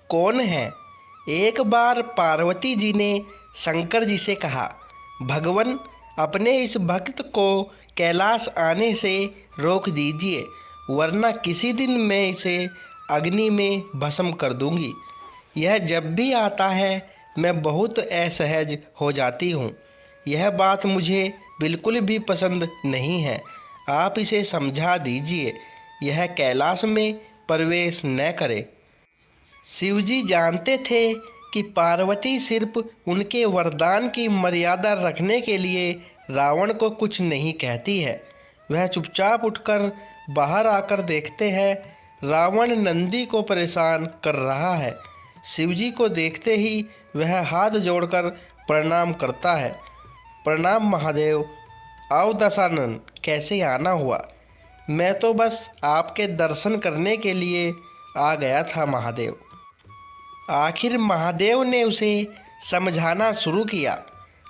कौन है? एक बार पार्वती जी ने शंकर जी से कहा, भगवान, अपने इस भक्त को कैलाश आने से रोक दीजिए, वरना किसी दिन मैं इसे अग्नि में भस्म कर दूंगी। यह जब भी आता है मैं बहुत असहज हो जाती हूँ। यह बात मुझे बिल्कुल भी पसंद नहीं है। आप इसे समझा दीजिए, यह कैलाश में प्रवेश न करे। शिवजी जानते थे कि पार्वती सिर्फ उनके वरदान की मर्यादा रखने के लिए रावण को कुछ नहीं कहती है। वह चुपचाप उठकर बाहर आकर देखते हैं रावण नंदी को परेशान कर रहा है। शिवजी को देखते ही वह हाथ जोड़कर प्रणाम करता है। प्रणाम महादेव। आओ दशानन, कैसे आना हुआ? मैं तो बस आपके दर्शन करने के लिए आ गया था महादेव। आखिर महादेव ने उसे समझाना शुरू किया।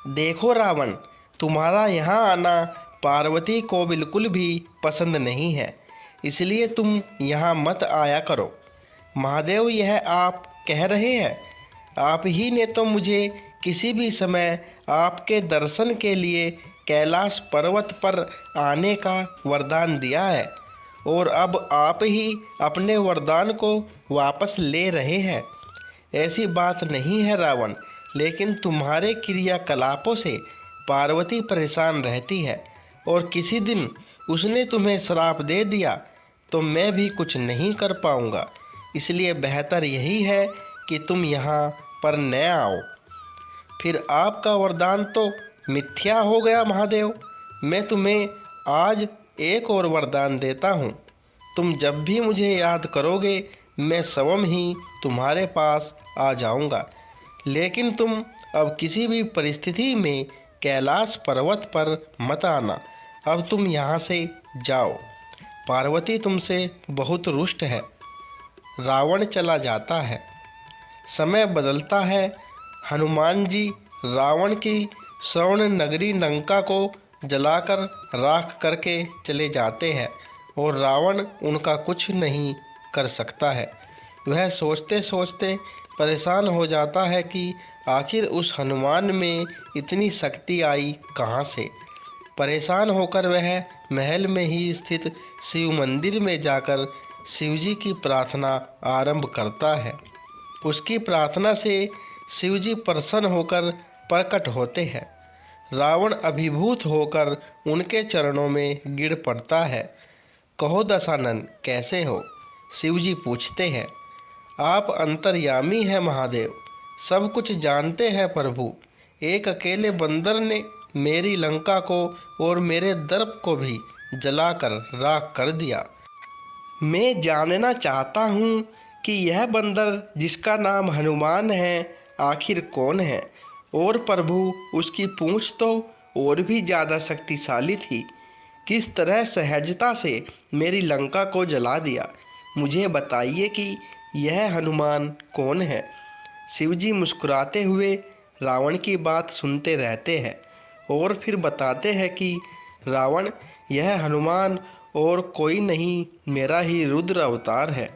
देखो रावण, तुम्हारा यहाँ आना पार्वती को बिल्कुल भी पसंद नहीं है, इसलिए तुम यहाँ मत आया करो। महादेव, यह आप कह रहे हैं? आप ही ने तो मुझे किसी भी समय आपके दर्शन के लिए कैलाश पर्वत पर आने का वरदान दिया है, और अब आप ही अपने वरदान को वापस ले रहे हैं। ऐसी बात नहीं है रावण, लेकिन तुम्हारे क्रियाकलापों से पार्वती परेशान रहती है, और किसी दिन उसने तुम्हें श्राप दे दिया तो मैं भी कुछ नहीं कर पाऊंगा। इसलिए बेहतर यही है कि तुम यहाँ पर न आओ। फिर आपका वरदान तो मिथ्या हो गया महादेव। मैं तुम्हें आज एक और वरदान देता हूँ। तुम जब भी मुझे याद करोगे मैं स्वयं ही तुम्हारे पास आ जाऊंगा, लेकिन तुम अब किसी भी परिस्थिति में कैलाश पर्वत पर मत आना। अब तुम यहाँ से जाओ। पार्वती तुमसे बहुत रुष्ट है। रावण चला जाता है। समय बदलता है। हनुमान जी रावण की स्वर्ण नगरी लंका को जलाकर राख करके चले जाते हैं, और रावण उनका कुछ नहीं कर सकता है। वह सोचते सोचते परेशान हो जाता है कि आखिर उस हनुमान में इतनी शक्ति आई कहाँ से। परेशान होकर वह महल में ही स्थित शिव मंदिर में जाकर शिवजी की प्रार्थना आरंभ करता है। उसकी प्रार्थना से शिवजी प्रसन्न होकर प्रकट होते हैं। रावण अभिभूत होकर उनके चरणों में गिर पड़ता है। कहो दशानन, कैसे हो? शिवजी पूछते हैं। आप अंतर्यामी हैं महादेव, सब कुछ जानते हैं प्रभु। एक अकेले बंदर ने मेरी लंका को और मेरे दर्प को भी जलाकर राख कर दिया। मैं जानना चाहता हूँ कि यह बंदर जिसका नाम हनुमान है आखिर कौन है, और प्रभु उसकी पूंछ तो और भी ज़्यादा शक्तिशाली थी। किस तरह सहजता से मेरी लंका को जला दिया। मुझे बताइए कि यह हनुमान कौन है। शिवजी मुस्कुराते हुए रावण की बात सुनते रहते हैं, और फिर बताते हैं कि रावण, यह हनुमान और कोई नहीं, मेरा ही रुद्र अवतार है।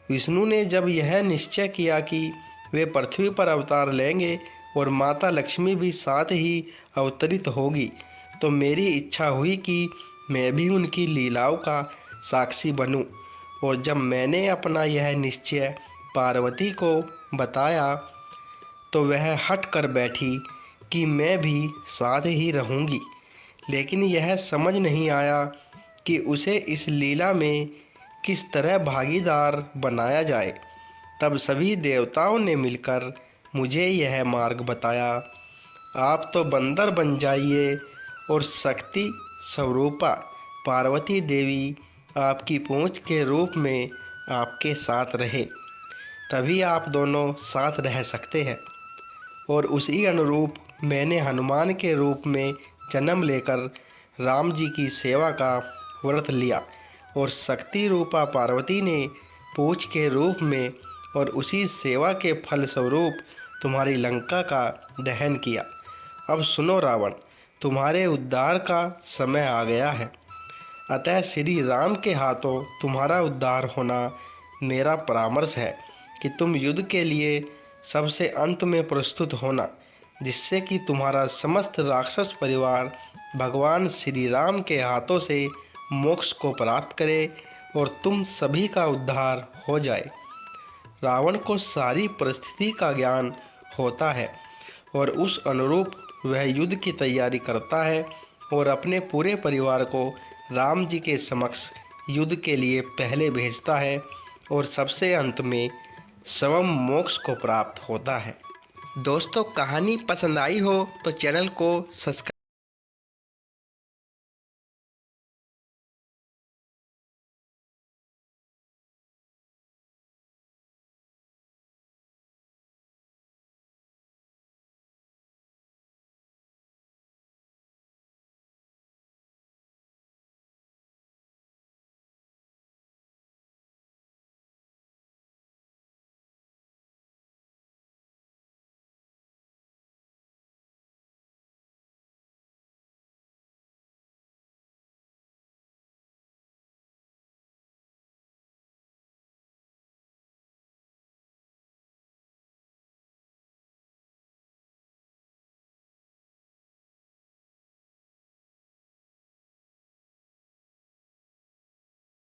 विष्णु ने जब यह निश्चय किया कि वे पृथ्वी पर अवतार लेंगे और माता लक्ष्मी भी साथ ही अवतरित होगी, तो मेरी इच्छा हुई कि मैं भी उनकी लीलाओं का साक्षी बनूं। और जब मैंने अपना यह निश्चय पार्वती को बताया तो वह हट कर बैठी कि मैं भी साथ ही रहूंगी। लेकिन यह समझ नहीं आया कि उसे इस लीला में किस तरह भागीदार बनाया जाए। तब सभी देवताओं ने मिलकर मुझे यह मार्ग बताया। आप तो बंदर बन जाइए और शक्ति स्वरूपा पार्वती देवी आपकी पूंछ के रूप में आपके साथ रहे, तभी आप दोनों साथ रह सकते हैं। और उसी अनुरूप मैंने हनुमान के रूप में जन्म लेकर राम जी की सेवा का व्रत लिया, और शक्ति रूपा पार्वती ने पूंछ के रूप में और उसी सेवा के फल स्वरूप तुम्हारी लंका का दहन किया। अब सुनो रावण, तुम्हारे उद्धार का समय आ गया है। अतः श्री राम के हाथों तुम्हारा उद्धार होना मेरा परामर्श है। कि तुम युद्ध के लिए सबसे अंत में प्रस्तुत होना, जिससे कि तुम्हारा समस्त राक्षस परिवार भगवान श्री राम के हाथों से मोक्ष को प्राप्त करे और तुम सभी का उद्धार हो जाए। रावण को सारी परिस्थिति का ज्ञान होता है और उस अनुरूप वह युद्ध की तैयारी करता है और अपने पूरे परिवार को राम जी के समक्ष युद्ध के लिए पहले भेजता है और सबसे अंत में स्वयं मोक्ष को प्राप्त होता है। दोस्तों, कहानी पसंद आई हो तो चैनल को सब्सक्राइब